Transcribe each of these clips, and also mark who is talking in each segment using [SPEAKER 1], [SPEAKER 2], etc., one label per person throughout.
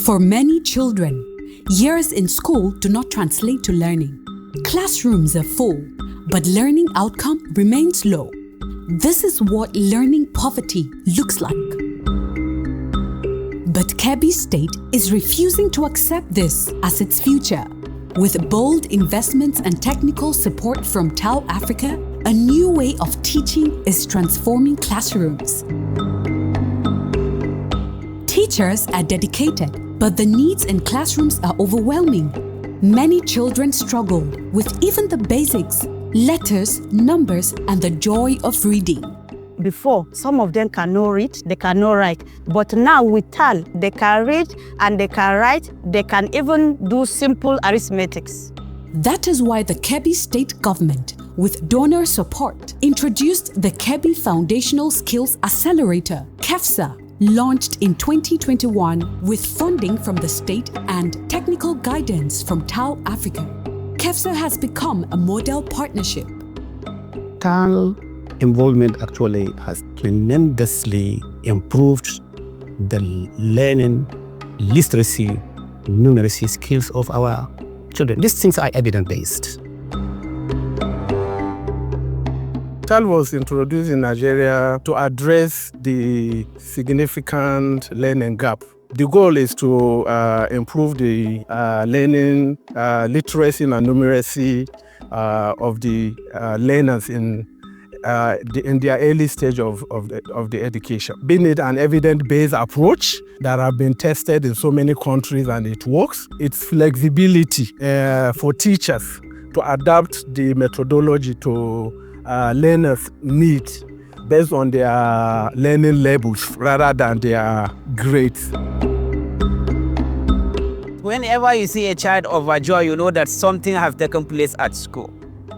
[SPEAKER 1] For many children, years in school do not translate to learning. Classrooms are full, but learning outcome remains low. This is what learning poverty looks like. But Kebbi State is refusing to accept this as its future. With bold investments and technical support from TaRL Africa, a new way of teaching is transforming classrooms. Teachers are dedicated, but the needs in classrooms are overwhelming. Many children struggle with even the basics, letters, numbers, and the joy of reading.
[SPEAKER 2] Before, some of them cannot read, they cannot write. But now with TaRL, they can read and they can write, they can even do simple arithmetics.
[SPEAKER 1] That is why the Kebbi State government, with donor support, introduced the Kebbi Foundational Skills Accelerator, KEFSA, launched in 2021 with funding from the state and technical guidance from TaRL Africa. KEFSA has become a model partnership.
[SPEAKER 3] TaRL involvement actually has tremendously improved the learning, literacy, numeracy skills of our children. These things are evidence-based.
[SPEAKER 4] TaRL was introduced in Nigeria to address the significant learning gap. The goal is to improve the learning, literacy and numeracy of the learners in their early stage of the education. Being it an evidence-based approach that have been tested in so many countries and it works, its flexibility for teachers to adapt the methodology to learners' needs based on their learning levels rather than their grades.
[SPEAKER 5] Whenever you see a child overjoyed, you know that something has taken place at school.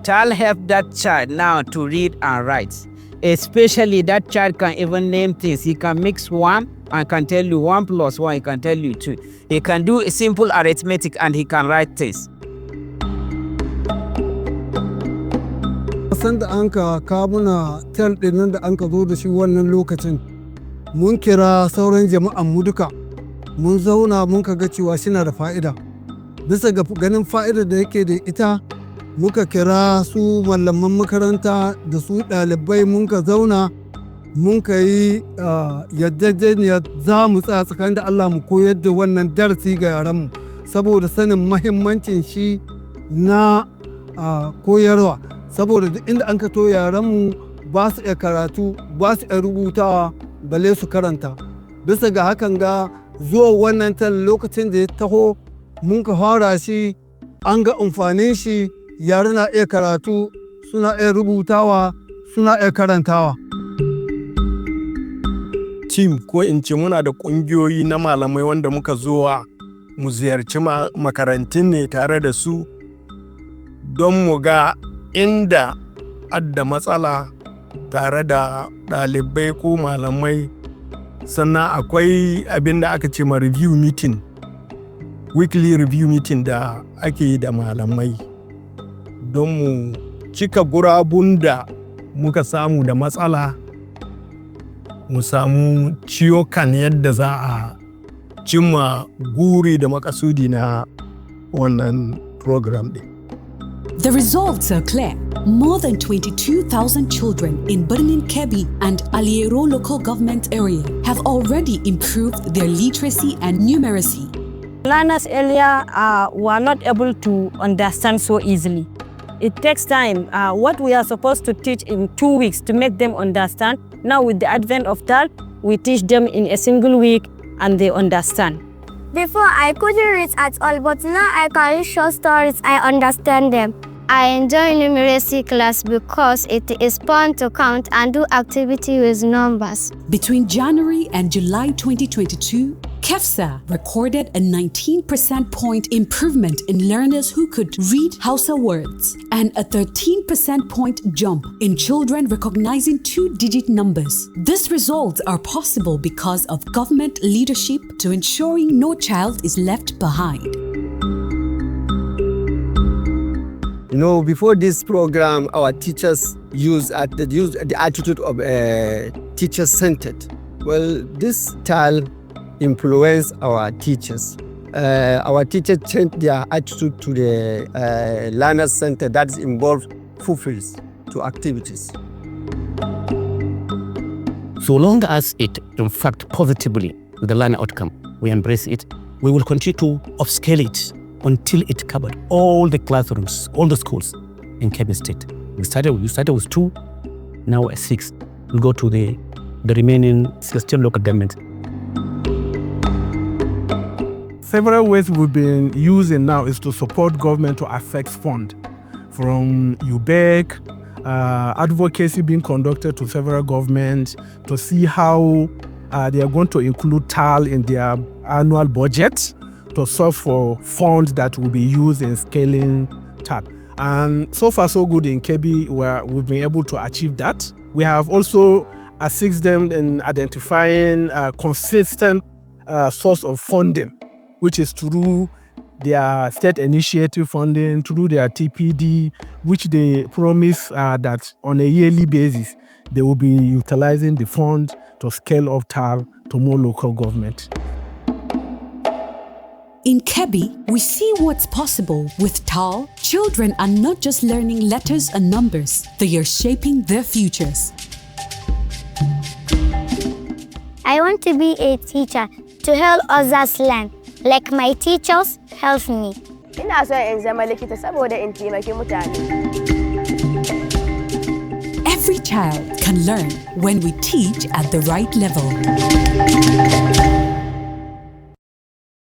[SPEAKER 5] TaRL helps that child now to read and write. Especially that child can even name things. He can mix 1 and can tell you 1 plus 1, he can tell you 2. He can do a simple arithmetic and he can write things.
[SPEAKER 6] Sanda an ka muna TaRL ɗin nan da an ka zo da shi wannan lokacin, mun kira sauran jama'an mu duka, mun zauna mun ka ga cewa shina da fa'ida. Bisa ga ganin fa'idar da yake da ita, muka kira su malaman makaranta da su ɗalibai mun ka zauna, mun ka yi yarjejeniyar za mu tsaya tsakanin da Allah mu koyar da wannan darasi ga yaranmu saboda sanin mahimmancin shi na koyarwa. Saboda duk inda an ka to yaranmu ba su iya karatu, ba su iya rubutawa, balle su karanta. Bisa ga hakan ga zuwa wannan TaRL lokacin da ya taho mun ka fara shi, an ga amfanin shi, yara na iya karatu, suna iya rubutawa, suna iya karantawa.
[SPEAKER 4] Team ko in ce muna da ƙungiyoyi na malamai wanda muka zuwa mu ziyarci makarantun ne tare da su don mu ga inda adda matsala tare da ɗalibai ko malamai. Sannan akwai abin da aka ce ma review meeting, weekly review meeting da ake yi da malamai don mu cika gurabun da muka samu da matsala, mu samu ciyo kan yadda za a cimma guri da makasudi na wannan program ɗin.
[SPEAKER 1] The results are clear. More than 22,000 children in Bernin, Kebbi and Aliero local government area have already improved their literacy and numeracy.
[SPEAKER 2] Learners earlier were not able to understand so easily. It takes time. What we are supposed to teach in 2 weeks to make them understand, now with the advent of TaRL, we teach them in a single week and they understand.
[SPEAKER 7] Before, I couldn't read at all, but now I can read short stories, I understand them. I enjoy numeracy class because it is fun to count and do activity with numbers.
[SPEAKER 1] Between January and July 2022, KEFSA recorded a 19% point improvement in learners who could read Hausa words and a 13% point jump in children recognizing 2-digit numbers. These results are possible because of government leadership to ensuring no child is left behind.
[SPEAKER 8] You know, before this program, our teachers used the attitude of teacher-centered. Well, this TaRL influenced our teachers. our teachers changed their attitude to the learners center that involves pupils to activities.
[SPEAKER 3] So long as it impacts positively the learner outcome, we embrace it. We will continue to upscale it until it covered all the classrooms, all the schools in Kebbi State. We started with 2, now at 6. We'll go to the remaining 16 local governments.
[SPEAKER 4] Several ways we've been using now is to support government to affect fund. From UBEC, advocacy being conducted to several governments to see how they are going to include TaRL in their annual budget to solve for funds that will be used in scaling TaRL. And so far so good in Kebbi, where we've been able to achieve that. We have also assisted them in identifying a consistent source of funding, which is through their state initiative funding, through their TPD, which they promise that on a yearly basis, they will be utilizing the fund to scale up TaRL to more local government.
[SPEAKER 1] In Kebbi, we see what's possible with TaRL. Children are not just learning letters and numbers, they are shaping their futures.
[SPEAKER 7] I want to be a teacher to help others learn, like my teachers help me.
[SPEAKER 9] Ina so in zama likita saboda in taimaki mutane.
[SPEAKER 1] Every child can learn when we teach at the right level.